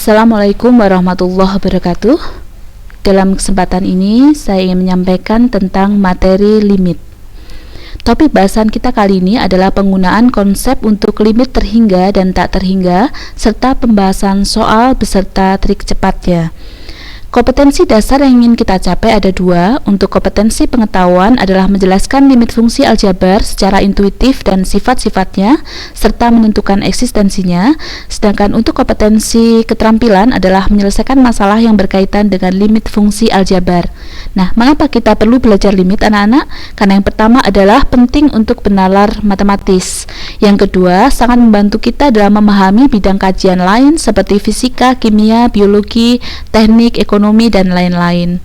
Assalamualaikum warahmatullahi wabarakatuh. Dalam kesempatan ini saya ingin menyampaikan tentang materi limit. Topik bahasan kita kali ini adalah penggunaan konsep untuk limit terhingga dan tak terhingga serta pembahasan soal beserta trik cepatnya. Kompetensi dasar yang ingin kita capai ada dua. Untuk kompetensi pengetahuan adalah menjelaskan limit fungsi aljabar secara intuitif dan sifat-sifatnya, serta menentukan eksistensinya. Sedangkan untuk kompetensi keterampilan adalah menyelesaikan masalah yang berkaitan dengan limit fungsi aljabar. Nah, mengapa kita perlu belajar limit, anak-anak? Karena yang pertama adalah penting untuk bernalar matematis. Yang kedua, sangat membantu kita dalam memahami bidang kajian lain seperti fisika, kimia, biologi, teknik, ekonomi, dan lain-lain.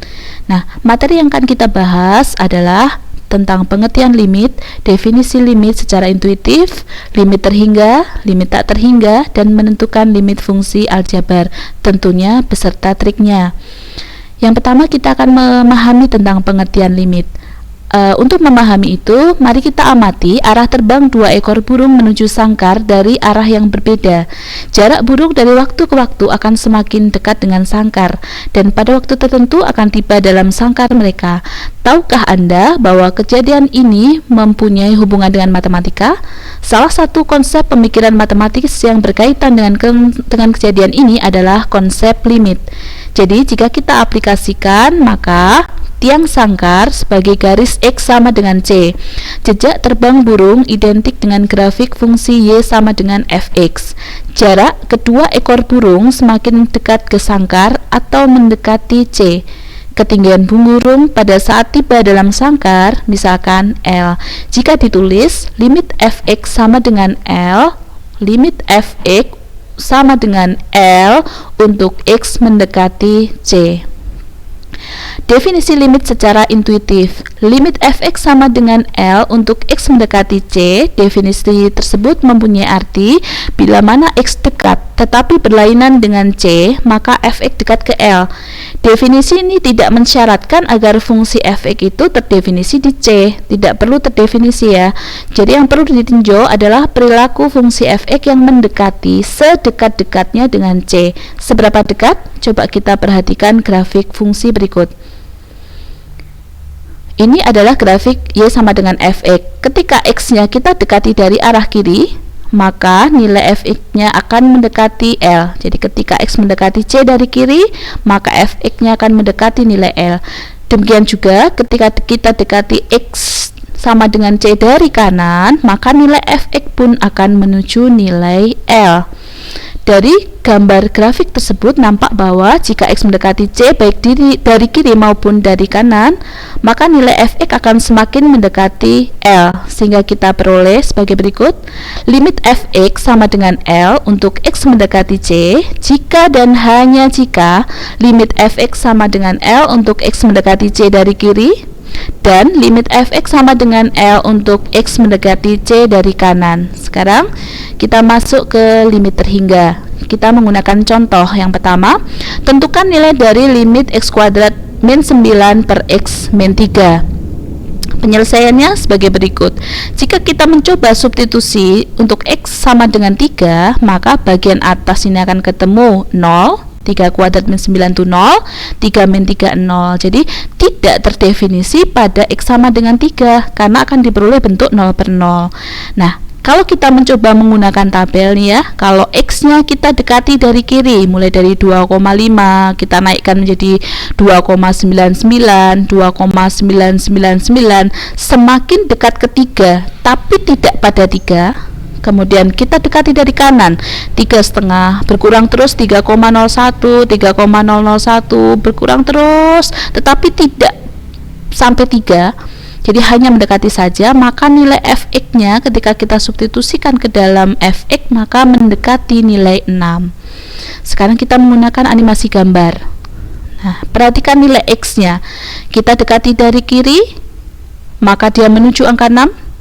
Nah, materi yang akan kita bahas adalah tentang pengertian limit, definisi limit secara intuitif, limit terhingga, limit tak terhingga, dan menentukan limit fungsi aljabar, tentunya beserta triknya. Yang pertama kita akan memahami tentang pengertian limit. Untuk memahami itu, mari kita amati arah terbang dua ekor burung menuju sangkar dari arah yang berbeda. Jarak burung dari waktu ke waktu akan semakin dekat dengan sangkar, dan pada waktu tertentu akan tiba dalam sangkar mereka. Tahukah Anda bahwa kejadian ini mempunyai hubungan dengan matematika? Salah satu konsep pemikiran matematis yang berkaitan dengan kejadian ini adalah konsep limit. Jadi, jika kita aplikasikan, maka tiang sangkar sebagai garis X sama dengan C. Jejak terbang burung identik dengan grafik fungsi Y sama dengan Fx. Jarak kedua ekor burung semakin dekat ke sangkar atau mendekati C. Ketinggian burung pada saat tiba dalam sangkar, misalkan L. Jika ditulis limit Fx sama dengan L, limit Fx sama dengan L untuk X mendekati C. Definisi limit secara intuitif. Limit Fx sama dengan L untuk X mendekati C. Definisi tersebut mempunyai arti bila mana X dekat tetapi berlainan dengan C, maka Fx dekat ke L. Definisi ini tidak mensyaratkan agar fungsi Fx itu terdefinisi di C. Tidak perlu terdefinisi ya. Jadi yang perlu ditinjau adalah perilaku fungsi Fx yang mendekati sedekat-dekatnya dengan C. Seberapa dekat? Coba kita perhatikan grafik fungsi berikut. Ini adalah grafik Y sama dengan Fx. Ketika X-nya kita dekati dari arah kiri, maka nilai Fx-nya akan mendekati L. Jadi ketika X mendekati C dari kiri, maka Fx-nya akan mendekati nilai L. Demikian juga ketika kita dekati X sama dengan C dari kanan, maka nilai Fx pun akan menuju nilai L. Dari gambar grafik tersebut nampak bahwa jika X mendekati C baik dari kiri maupun dari kanan, maka nilai Fx akan semakin mendekati L, sehingga kita peroleh sebagai berikut. Limit Fx sama dengan L untuk X mendekati C jika dan hanya jika limit Fx sama dengan L untuk X mendekati C dari kiri, dan limit Fx sama dengan L untuk X mendekati C dari kanan. Sekarang kita masuk ke limit terhingga. Kita menggunakan contoh yang pertama. Tentukan nilai dari limit X kuadrat min 9 per X min 3. Penyelesaiannya sebagai berikut. Jika kita mencoba substitusi untuk X sama dengan 3, maka bagian atas ini akan ketemu 0. 3 kuadrat min 9 itu 0, 3 min 3 0. Jadi tidak terdefinisi pada X sama dengan 3 karena akan diperoleh bentuk 0 per 0. Nah, kalau kita mencoba menggunakan tabel nih ya, kalau X-nya kita dekati dari kiri, mulai dari 2,5 kita naikkan menjadi 2,99, 2,999, semakin dekat ke 3 tapi tidak pada 3. Kemudian kita dekati dari kanan, 3,5 berkurang terus 3,01, 3,001 berkurang terus, tetapi tidak sampai 3. Jadi hanya mendekati saja, maka nilai Fx-nya ketika kita substitusikan ke dalam Fx maka mendekati nilai 6. Sekarang kita menggunakan animasi gambar. Nah, perhatikan nilai X-nya. Kita dekati dari kiri, maka dia menuju angka 6.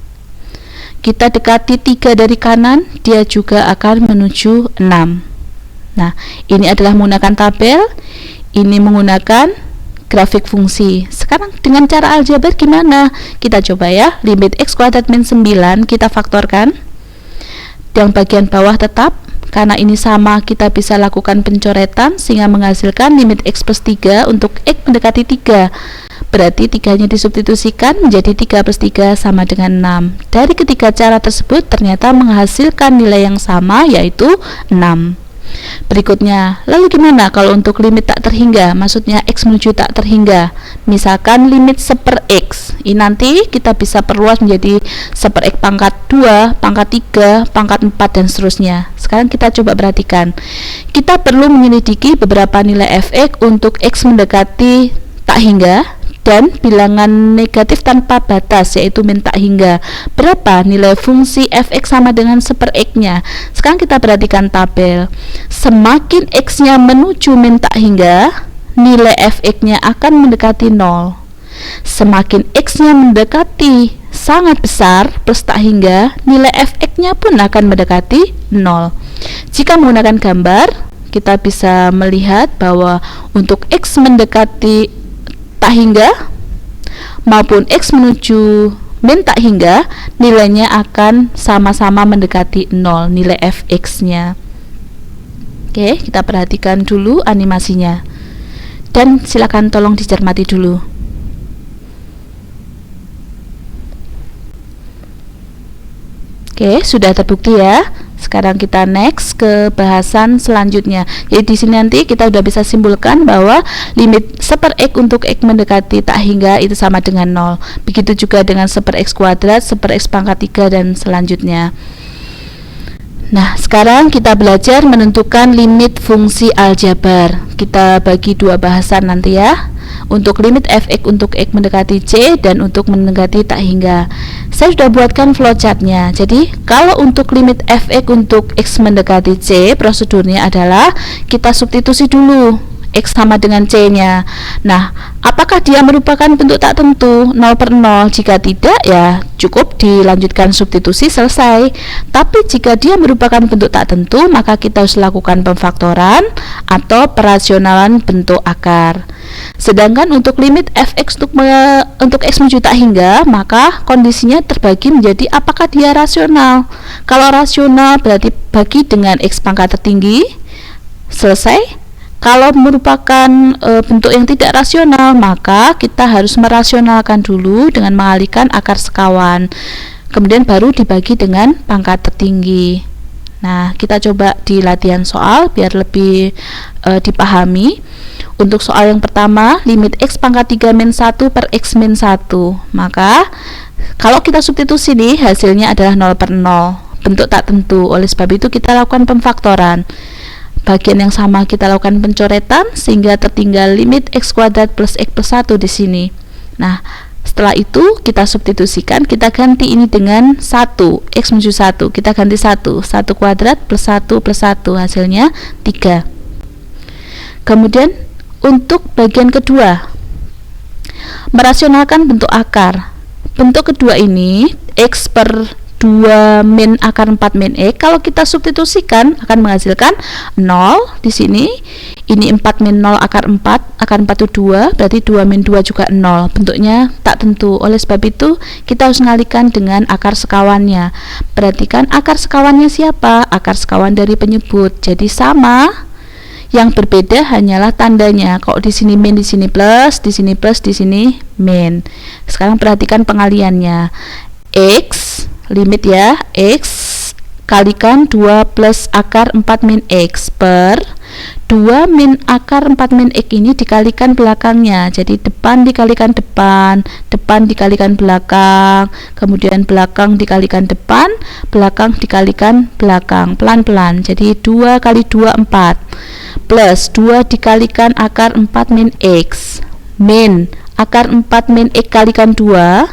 Kita dekati 3 dari kanan, dia juga akan menuju 6. Nah, ini adalah menggunakan tabel, ini menggunakan grafik fungsi. Sekarang dengan cara aljabar gimana? Kita coba ya. Limit X kuadrat min 9 kita faktorkan. Yang bagian bawah tetap, Karena ini sama, kita bisa lakukan pencoretan sehingga menghasilkan limit X plus 3 untuk X mendekati 3. Berarti 3-nya disubstitusikan menjadi 3 plus 3 sama dengan 6. Dari ketiga cara tersebut ternyata menghasilkan nilai yang sama, yaitu 6. Berikutnya, lalu gimana kalau untuk limit tak terhingga? Maksudnya X menuju tak terhingga. Misalkan limit 1/X. Ini nanti kita bisa perluas menjadi 1/X pangkat 2, pangkat 3, pangkat 4, dan seterusnya. Sekarang kita coba perhatikan. Kita perlu menyelidiki beberapa nilai fx untuk X mendekati tak hingga dan bilangan negatif tanpa batas, yaitu min tak hingga. Berapa nilai fungsi fx sama dengan 1/X-nya? Sekarang kita perhatikan tabel. Semakin x-nya menuju min tak hingga, nilai fx-nya akan mendekati 0. Semakin x-nya mendekati sangat besar plus tak hingga, nilai fx-nya pun akan mendekati 0. Jika menggunakan gambar, kita bisa melihat bahwa untuk x mendekati tak hingga maupun X menuju min tak hingga, nilainya akan sama-sama mendekati 0, nilai fx-nya. Oke, kita perhatikan dulu animasinya. Dan silakan tolong dicermati dulu. Oke, sudah terbukti ya. Sekarang kita next ke bahasan selanjutnya. Jadi di sini nanti kita udah bisa simpulkan bahwa limit 1/X untuk X mendekati tak hingga itu sama dengan 0. Begitu juga dengan 1/X kuadrat, 1/X pangkat 3, dan selanjutnya. Nah, sekarang kita belajar menentukan limit fungsi aljabar. Kita bagi dua bahasan nanti ya. Untuk limit fx untuk X mendekati C dan untuk mendekati tak hingga. Saya sudah buatkan flowchartnya. Jadi kalau untuk limit fx untuk X mendekati C, prosedurnya adalah kita substitusi dulu X sama dengan C-nya. Nah, apakah dia merupakan bentuk tak tentu 0/0? Jika tidak, ya cukup dilanjutkan substitusi, selesai. Tapi jika dia merupakan bentuk tak tentu, maka kita harus lakukan pemfaktoran atau perasionalan bentuk akar. Sedangkan untuk limit fx untuk X menuju tak hingga, maka kondisinya terbagi menjadi apakah dia rasional. Kalau rasional berarti bagi dengan X pangkat tertinggi, selesai. Kalau merupakan bentuk yang tidak rasional, maka kita harus merasionalkan dulu dengan mengalihkan akar sekawan. Kemudian baru dibagi dengan pangkat tertinggi. Nah, kita coba di latihan soal biar lebih dipahami. Untuk soal yang pertama, limit X pangkat 3 min 1 per X min 1. Maka kalau kita substitusi nih, hasilnya adalah 0/0, bentuk tak tentu. Oleh sebab itu kita lakukan pemfaktoran. Bagian yang sama kita lakukan pencoretan sehingga tertinggal limit X kuadrat plus X plus 1 di sini. Nah, setelah itu kita substitusikan, kita ganti ini dengan 1, X menuju 1, kita ganti 1 kuadrat plus 1 plus 1, hasilnya 3. Kemudian untuk bagian kedua, merasionalkan bentuk akar. Bentuk kedua ini X per 2 min akar 4 min X, kalau kita substitusikan akan menghasilkan 0 di sini. Ini 4 min 0 akar 4, akar 4 itu 2, berarti 2 min 2 juga 0. Bentuknya tak tentu. Oleh sebab itu kita harus mengalihkan dengan akar sekawannya. Perhatikan akar sekawannya siapa? Akar sekawan dari penyebut. Jadi sama. Yang berbeda hanyalah tandanya. Kalau di sini min, di sini plus, di sini plus, di sini min. Sekarang perhatikan pengaliannya. X limit ya, X kalikan 2 plus akar 4 min X per 2 min akar 4 min X ini dikalikan belakangnya. Jadi depan dikalikan depan, depan dikalikan belakang, kemudian belakang dikalikan depan, belakang dikalikan belakang, pelan-pelan. Jadi 2 kali 2 4 plus 2 dikalikan akar 4 min X min akar 4 min X kalikan 2.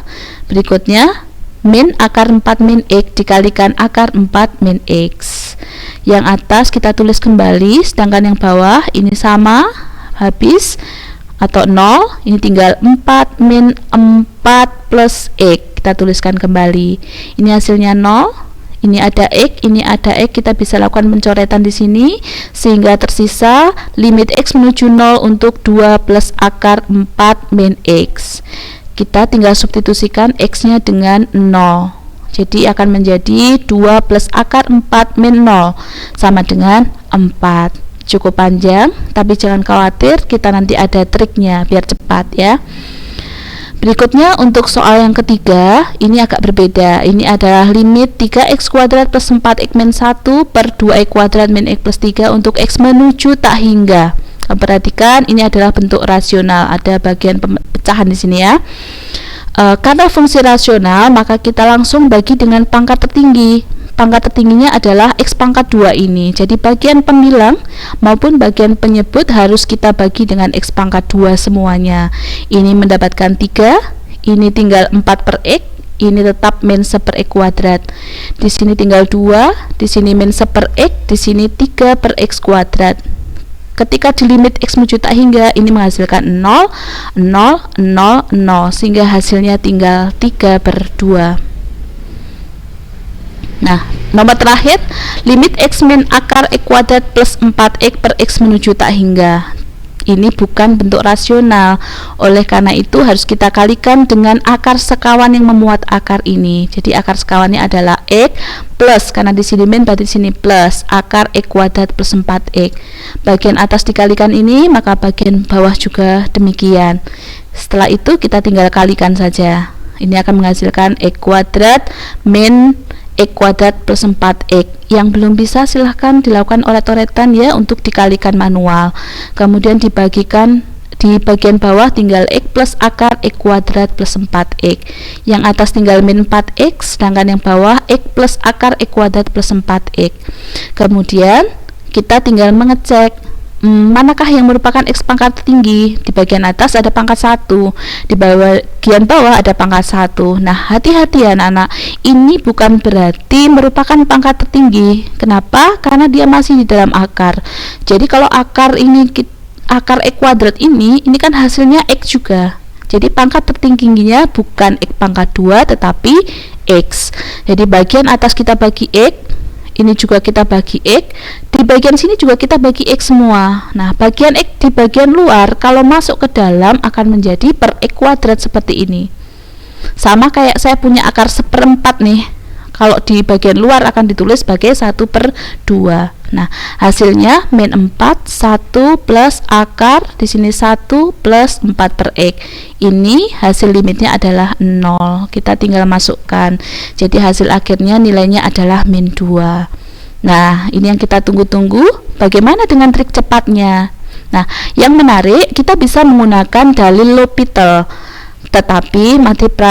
Berikutnya min akar 4 min X dikalikan akar 4 min X. Yang atas kita tulis kembali, sedangkan yang bawah ini sama, habis atau 0, ini tinggal 4 min 4 plus X, kita tuliskan kembali. Ini hasilnya 0, ini ada X, ini ada X, kita bisa lakukan pencoretan di sini sehingga tersisa limit X menuju 0 untuk 2 plus akar 4 min X. Kita tinggal substitusikan X-nya dengan 0. Jadi akan menjadi 2 plus akar 4 min 0 sama dengan 4. Cukup panjang, tapi jangan khawatir, kita nanti ada triknya biar cepat ya. Berikutnya untuk soal yang ketiga, ini agak berbeda. Ini adalah limit 3x kuadrat plus 4x min 1 per 2x kuadrat min x plus 3 untuk x menuju tak hingga. Perhatikan, ini adalah bentuk rasional, ada bagian pecahan di sini ya. Karena fungsi rasional, maka kita langsung bagi dengan pangkat tertinggi. Pangkat tertingginya adalah x pangkat 2 ini. Jadi bagian pembilang maupun bagian penyebut harus kita bagi dengan x pangkat 2 semuanya. Ini mendapatkan 3, ini tinggal 4 per x, ini tetap min 1 per x kuadrat. Di sini tinggal 2, di sini min 1 per x, di sini 3 per x kuadrat. Ketika di limit x menuju tak hingga, ini menghasilkan 0, 0, 0, 0, sehingga hasilnya tinggal 3 per 2. Nah, nomor terakhir, limit x min akar x kuadrat plus 4x per x menuju tak hingga. Ini bukan bentuk rasional, oleh karena itu harus kita kalikan dengan akar sekawan yang memuat akar ini. Jadi akar sekawannya adalah x plus, karena di sini min berarti di sini plus, akar x kuadrat plus 4x. Bagian atas dikalikan ini, maka bagian bawah juga demikian. Setelah itu kita tinggal kalikan saja. Ini akan menghasilkan x kuadrat min x kuadrat plus 4x. Yang belum bisa silahkan dilakukan oret-oretan ya untuk dikalikan manual. Kemudian dibagikan di bagian bawah tinggal x plus akar x kuadrat plus 4x. Yang atas tinggal min 4x, sedangkan yang bawah x plus akar x kuadrat plus 4x. Kemudian kita tinggal mengecek manakah yang merupakan x pangkat tertinggi. Di bagian atas ada pangkat 1, di bagian bawah ada pangkat 1. Nah, hati-hati ya anak-anak, ini bukan berarti merupakan pangkat tertinggi. Kenapa? Karena dia masih di dalam akar. Jadi kalau akar ini, akar x kuadrat ini kan hasilnya x juga. Jadi pangkat tertingginya bukan x pangkat 2 tetapi x. Jadi bagian atas kita bagi x, ini juga kita bagi x, di bagian sini juga kita bagi x semua. Nah, bagian x di bagian luar kalau masuk ke dalam akan menjadi per x kuadrat seperti ini. Sama kayak saya punya akar 1/4 nih. Kalau di bagian luar akan ditulis sebagai 1/2. Nah, hasilnya min 4, 1 plus akar, di sini 1 plus 4 per x. Ini hasil limitnya adalah 0. Kita tinggal masukkan. Jadi hasil akhirnya nilainya adalah min 2. Nah, ini yang kita tunggu-tunggu. Bagaimana dengan trik cepatnya? Nah, yang menarik, kita bisa menggunakan dalil L'Hopital. Tetapi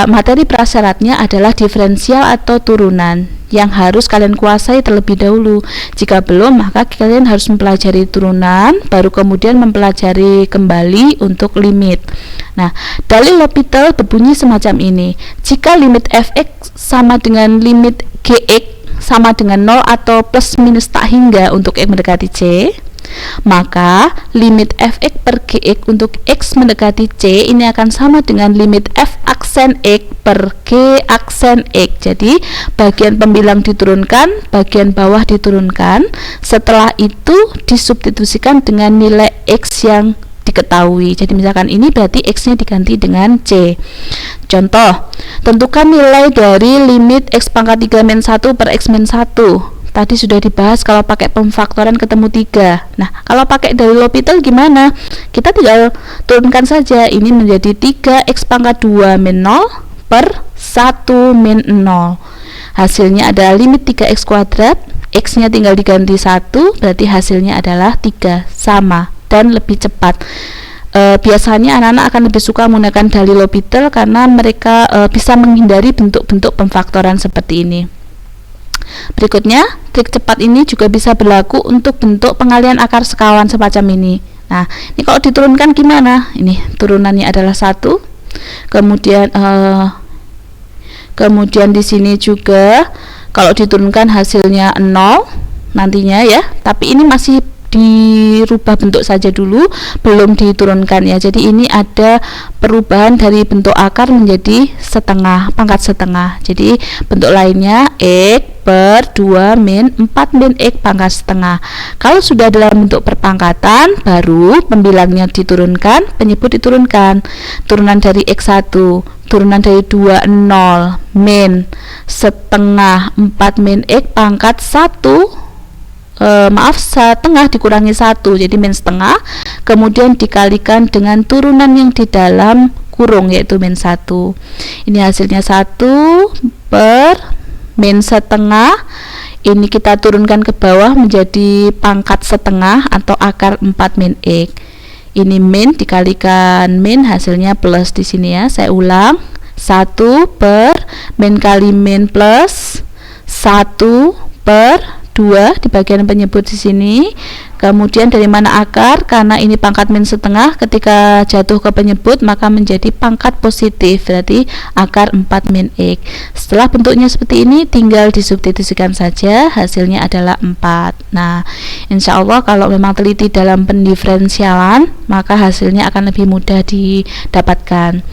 materi prasyaratnya adalah diferensial atau turunan yang harus kalian kuasai terlebih dahulu. Jika belum, maka kalian harus mempelajari turunan, baru kemudian mempelajari kembali untuk limit. Nah, dalil L'Hopital berbunyi semacam ini. Jika limit fx sama dengan limit gx sama dengan 0 atau plus minus tak hingga untuk x mendekati c, maka limit fx per gx untuk x mendekati c ini akan sama dengan limit f aksen x per g aksen x. Jadi bagian pembilang diturunkan, bagian bawah diturunkan. Setelah itu disubstitusikan dengan nilai x yang diketahui. Jadi misalkan ini berarti x nya diganti dengan c. Contoh, tentukan nilai dari limit x pangkat 3 min 1 per x min 1. Tadi sudah dibahas kalau pakai pemfaktoran ketemu 3. Nah, kalau pakai dalil L'Hopital gimana? Kita tinggal turunkan saja. Ini menjadi 3x pangkat 2 min 0 per 1 min 0. Hasilnya adalah limit 3x kuadrat, x nya tinggal diganti 1, berarti hasilnya adalah 3, sama dan lebih cepat. Biasanya anak-anak akan lebih suka menggunakan dalil L'Hopital karena mereka bisa menghindari bentuk-bentuk pemfaktoran seperti ini. Berikutnya, trik cepat ini juga bisa berlaku untuk bentuk pengalian akar sekawan semacam ini. Nah, ini kalau diturunkan gimana? Ini turunannya adalah 1. Kemudian di sini juga kalau diturunkan hasilnya 0 nantinya ya. Tapi ini masih dirubah bentuk saja dulu, belum diturunkan ya. Jadi ini ada perubahan dari bentuk akar menjadi setengah, pangkat setengah. Jadi bentuk lainnya X per 2 min 4 min X pangkat setengah. Kalau sudah dalam bentuk perpangkatan, baru pembilangnya diturunkan, penyebut diturunkan. Turunan dari X1, turunan dari 2 0 min setengah 4 min X pangkat 1, setengah dikurangi 1, jadi min setengah, kemudian dikalikan dengan turunan yang di dalam kurung yaitu min 1. Ini hasilnya 1 per min setengah. Ini kita turunkan ke bawah menjadi pangkat setengah atau akar 4 min X. Ini min dikalikan min, hasilnya plus di sini ya. Saya ulang, 1 per min kali min plus 1 per 2 di bagian penyebut di sini. Kemudian dari mana akar? Karena ini pangkat min setengah, ketika jatuh ke penyebut maka menjadi pangkat positif, berarti akar 4 min X. Setelah bentuknya seperti ini, tinggal disubstitusikan saja, hasilnya adalah 4. Nah, insya Allah kalau memang teliti dalam pendiferensialan, maka hasilnya akan lebih mudah didapatkan.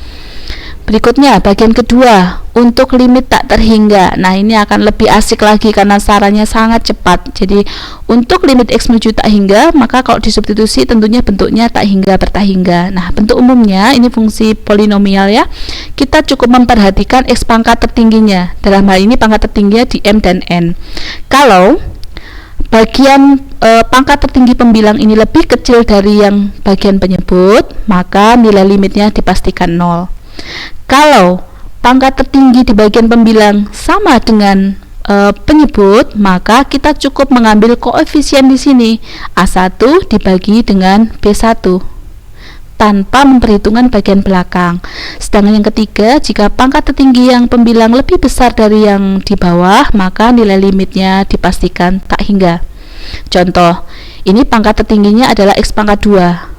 Berikutnya bagian kedua, untuk limit tak terhingga. Nah, ini akan lebih asik lagi karena sarannya sangat cepat. Jadi untuk limit X menuju tak hingga, maka kalau disubstitusi tentunya bentuknya tak hingga per tak hingga. Nah, bentuk umumnya ini fungsi polinomial ya. Kita cukup memperhatikan X pangkat tertingginya. Dalam hal ini pangkat tertingginya di M dan N. Kalau bagian pangkat tertinggi pembilang ini lebih kecil dari yang bagian penyebut, maka nilai limitnya dipastikan 0. Kalau pangkat tertinggi di bagian pembilang sama dengan penyebut, maka kita cukup mengambil koefisien di sini A1 dibagi dengan B1 tanpa memperhitungkan bagian belakang. Sedangkan yang ketiga, jika pangkat tertinggi yang pembilang lebih besar dari yang di bawah, maka nilai limitnya dipastikan tak hingga. Contoh, ini pangkat tertingginya adalah X pangkat 2.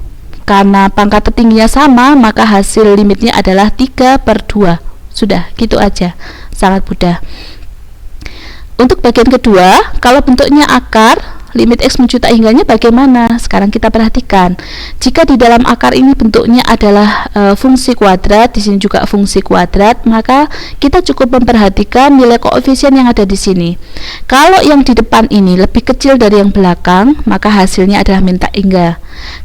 Karena pangkat tertingginya sama, maka hasil limitnya adalah 3 per 2. Sudah, gitu aja, sangat mudah. Untuk bagian kedua, kalau bentuknya akar, limit X menuju tak hingganya bagaimana? Sekarang kita perhatikan. Jika di dalam akar ini bentuknya adalah fungsi kuadrat, di sini juga fungsi kuadrat, maka kita cukup memperhatikan nilai koefisien yang ada di sini. Kalau yang di depan ini lebih kecil dari yang belakang, maka hasilnya adalah min tak hingga.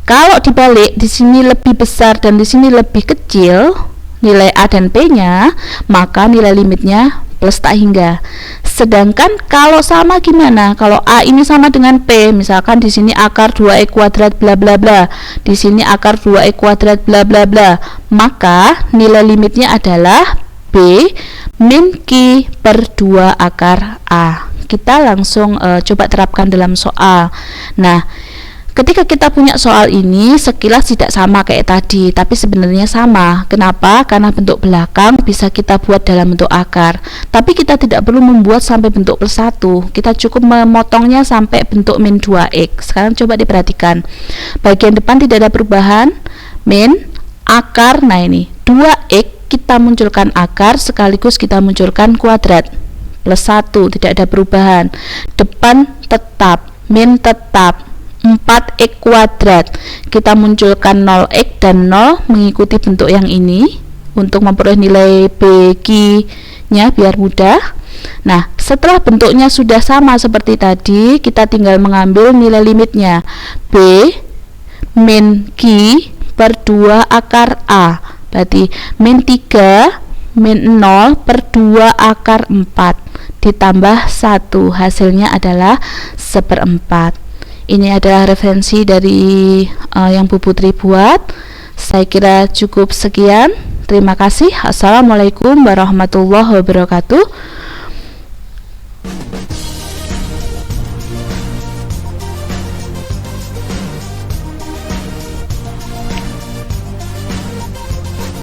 Kalau dibalik, di sini lebih besar dan di sini lebih kecil nilai A dan P-nya, maka nilai limitnya plus tak hingga. Sedangkan kalau sama gimana? Kalau A ini sama dengan P, misalkan di sini akar 2x kuadrat bla bla bla, di sini akar 2x kuadrat bla bla bla, maka nilai limitnya adalah B min Q per 2 akar A. Kita langsung coba terapkan dalam soal. Nah, ketika kita punya soal ini, sekilas tidak sama kayak tadi, tapi sebenarnya sama. Kenapa? Karena bentuk belakang bisa kita buat dalam bentuk akar, tapi kita tidak perlu membuat sampai bentuk plus 1. Kita cukup memotongnya sampai bentuk min 2x. Sekarang coba diperhatikan. Bagian depan tidak ada perubahan, min, akar, nah ini 2x kita munculkan akar sekaligus kita munculkan kuadrat. Plus 1, tidak ada perubahan. Depan tetap, min tetap, 4x kuadrat, kita munculkan 0x dan 0 mengikuti bentuk yang ini untuk memperoleh nilai BQ nya biar mudah. Nah, setelah bentuknya sudah sama seperti tadi, kita tinggal mengambil nilai limitnya B min Q per 2 akar A, berarti min 3 min 0 per 2 akar 4 ditambah 1, hasilnya adalah 1/4. Ini adalah referensi dari yang Bu Putri buat. Saya kira cukup sekian. Terima kasih. Assalamualaikum warahmatullahi wabarakatuh.